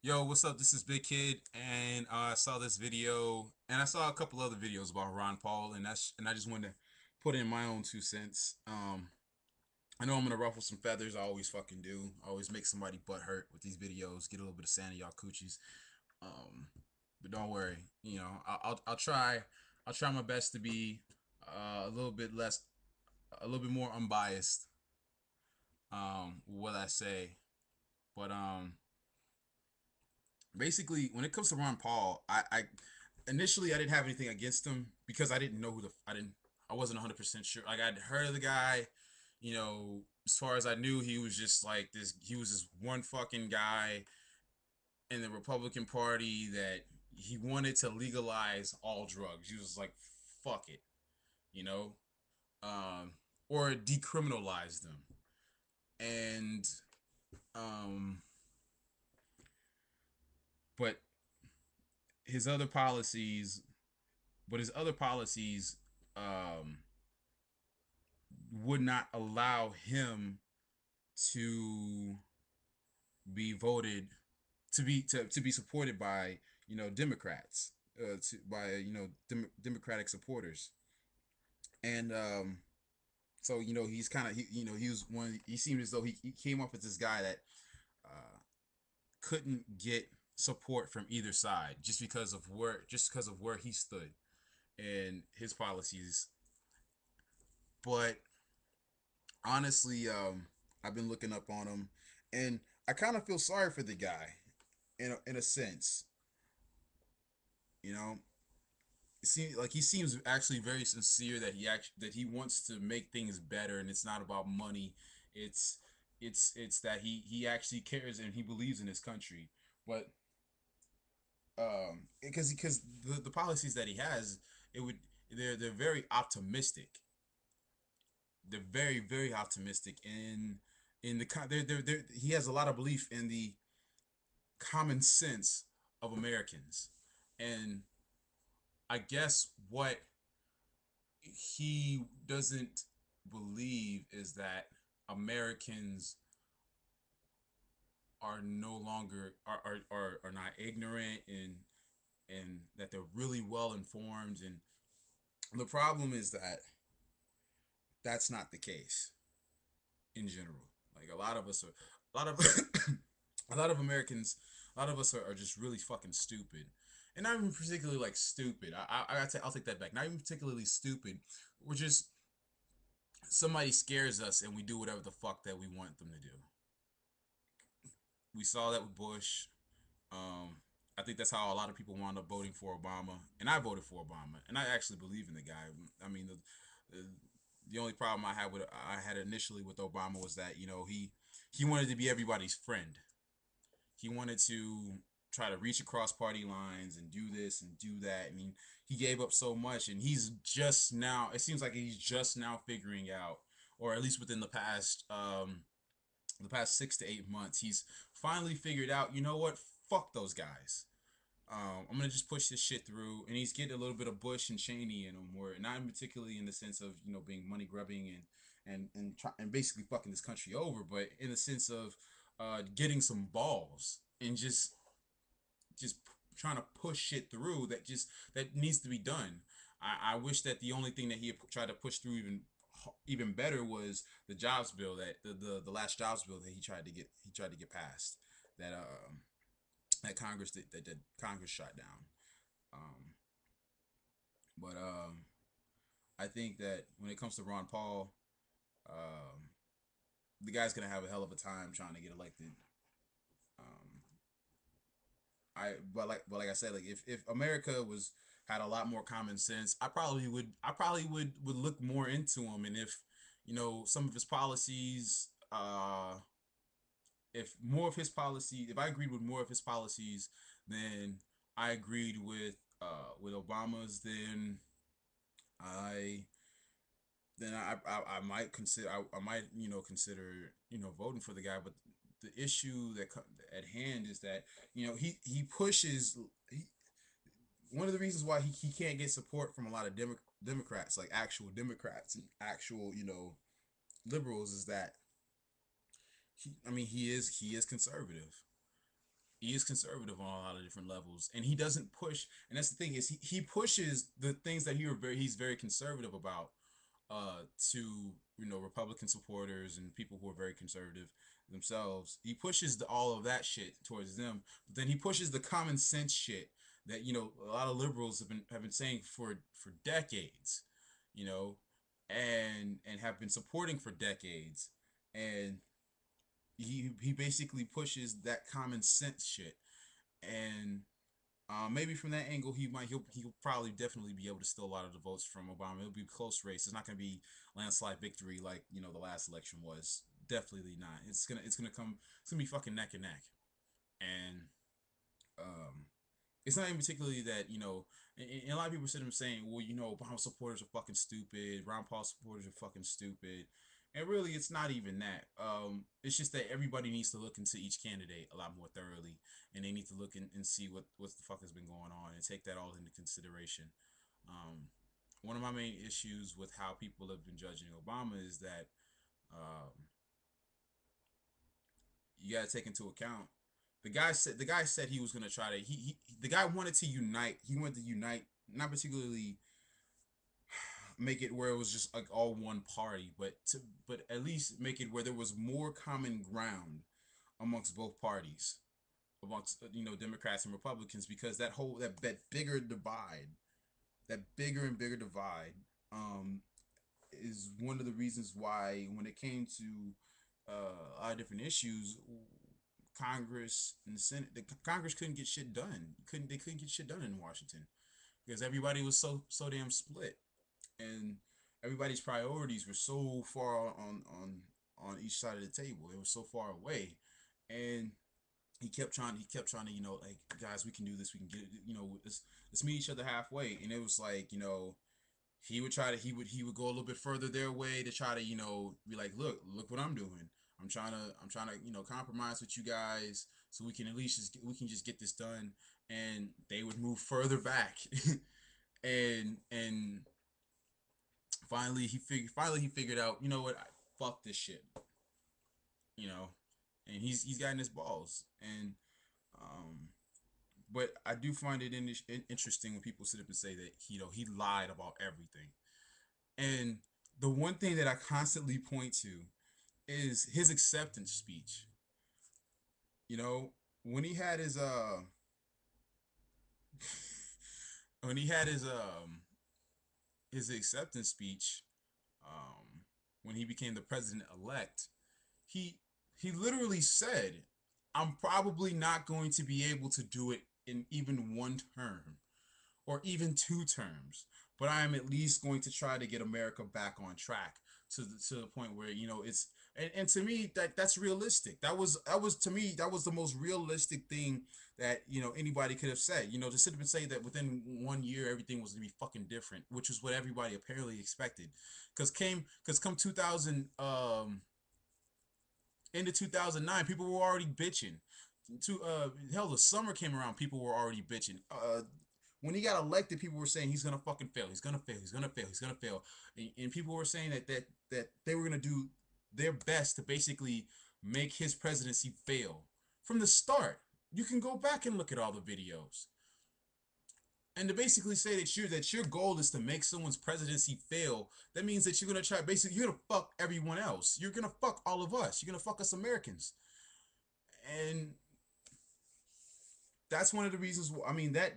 Yo, what's up? This is Big Kid, and I saw this video, and I saw a couple other videos about Ron Paul, and I just wanted to put in my own 2 cents. I know I'm gonna ruffle some feathers. I always fucking do. I always make somebody butt hurt with these videos. Get a little bit of sand in y'all coochies. Um, but don't worry. I'll try. I'll try my best to be a little bit less, a little bit more unbiased. What I say, but basically when it comes to Ron Paul, I initially I didn't have anything against him because I didn't know who the I wasn't 100% sure. Like I'd heard of the guy, as far as I knew, he was just like this. He was this one fucking guy in the Republican Party that he wanted to legalize all drugs. He was like, fuck it, you know, um, or decriminalize them, and um, but his other policies his other policies um, would not allow him to be voted to be supported by Democrats, by Democratic supporters, and so he's kind of he was one. He seemed as though he came up as this guy that uh, couldn't get support from either side just because of where he stood and his policies. But honestly, I've been looking up on him, and I kind of feel sorry for the guy, in a sense. You know, he seems actually very sincere that he wants to make things better, and it's not about money. It's it's that he actually cares and he believes in his country. But because the policies that he has, it would they're very optimistic. They're very optimistic in the he has a lot of belief in the common sense of Americans, and I guess what he doesn't believe is that Americans are no longer are not ignorant, and that they're really well informed. And the problem is that that's not the case in general. Like a lot of a lot of Americans, a lot of us are just really fucking stupid, and not even particularly like stupid. I'll take that back. Not even particularly stupid. We're just somebody scares us, and we do whatever the fuck that we want them to do. We saw that with Bush. Um, I think that's how a lot of people wound up voting for Obama, and I voted for Obama, and I actually believe in the guy. I mean, the only problem I had initially with Obama was that he wanted to be everybody's friend. He wanted to try to reach across party lines and do this and do that. I mean, he gave up so much, and he's just now. It seems like he's just now figuring out, or at least within the past 6 to 8 months, he's finally figured out. You know what? Fuck those guys. I'm gonna just push this shit through, and he's getting a little bit of Bush and Cheney in him, where not particularly in the sense of being money grubbing and basically fucking this country over, but in the sense of getting some balls and just trying to push shit through that needs to be done. I wish that the only thing that he had tried to push through even better was the jobs bill that the last jobs bill that he tried to get passed that that Congress shot down. Um, but I think that when it comes to Ron Paul, um, the guy's gonna have a hell of a time trying to get elected. Um, but like I said, like if America was had a lot more common sense, I probably would look more into him, and if some of his policies, if I agreed with more of his policies than I agreed with Obama's, I I might consider I might consider voting for the guy. But the issue at hand is that he pushes he, one of the reasons why he can't get support from a lot of Democrats, like actual Democrats and actual liberals, is that I mean he is conservative. he is conservative on a lot of different levels, and he doesn't push. And that's the thing is he pushes the things that he's very conservative about to Republican supporters and people who are very conservative themselves. He pushes all of that shit towards them, but then he pushes the common sense shit that a lot of liberals have been saying for decades, you know, and have been supporting for decades, and he basically pushes that common sense shit, and maybe from that angle, he'll probably definitely be able to steal a lot of the votes from Obama. It'll be a close race. It's not going to be landslide victory like the last election was. Definitely not. It's gonna be fucking neck and neck, and um, it's not even particularly that and a lot of people sit there saying, well, Obama supporters are fucking stupid, Ron Paul supporters are fucking stupid, and really, it's not even that. It's just that everybody needs to look into each candidate a lot more thoroughly, and they need to look and see what the fuck has been going on and take that all into consideration. Um, One of my main issues with how people have been judging Obama is that um, you got to take into account the guy said he was gonna try to the guy wanted to unite. He wanted to unite, not particularly make it where it was just like all one party, but at least make it where there was more common ground amongst both parties, amongst Democrats and Republicans, because that bigger divide, that bigger and bigger divide, um, is one of the reasons why when it came to a lot of different issues, Congress and the Senate, the Congress couldn't get shit done. They couldn't get shit done in Washington because everybody was so damn split, and everybody's priorities were so far on each side of the table. It was so far away, and he kept trying to like, guys, we can do this. We can get it. Let's meet each other halfway. And it was like, he would try to he would go a little bit further their way to try to be like, look what I'm doing. I'm trying to compromise with you guys so we can at least we can just get this done. And they would move further back, and finally he figured out, what, fuck this shit, you know, and he's gotten his balls. And um, but I do find it interesting when people sit up and say that he lied about everything. And the one thing that I constantly point to is his acceptance speech. You know, when he had his when he had his acceptance speech, um, when he became the president elect, he he literally said, "I'm probably not going to be able to do it in even one term or even two terms, but I am at least going to try to get America back on track to the point where it's." And to me, that's realistic. That was to me, that was the most realistic thing that anybody could have said. To sit up and say that within 1 year everything was gonna be fucking different, which is what everybody apparently expected. Because come 2000, into 2009, people were already bitching. To hell, the summer came around, people were already bitching. When he got elected, people were saying he's gonna fucking fail. He's gonna fail. He's gonna fail. He's gonna fail. And people were saying that they were gonna do their best to basically make his presidency fail from the start. You can go back and look at all the videos, and to basically say that your goal is to make someone's presidency fail. That means that you're gonna try. Basically, you're gonna fuck everyone else. You're gonna fuck all of us. You're gonna fuck us Americans. And that's one of the reasons. I mean, that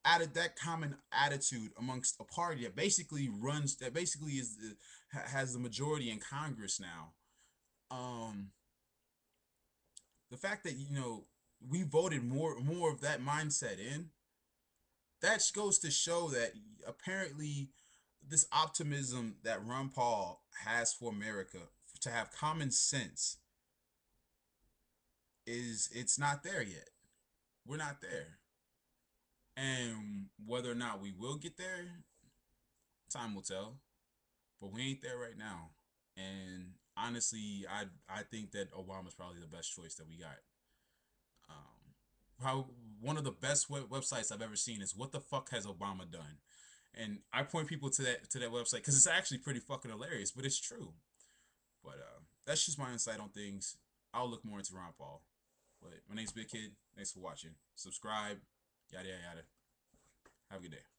added that common attitude amongst a party that basically has the majority in Congress now. Um, the fact that we voted more of that mindset in, that goes to show that apparently this optimism that Ron Paul has for America, to have common sense, it's not there yet. We're not there. And whether or not we will get there, time will tell. But we ain't there right now. And honestly, I think that Obama's probably the best choice that we got. How One of the best websites I've ever seen is "What the fuck has Obama done?" And I point people to that website because it's actually pretty fucking hilarious, but it's true. But that's just my insight on things. I'll look more into Ron Paul. But my name's Big Kid. Thanks for watching. Subscribe. Yada yada yada. Have a good day.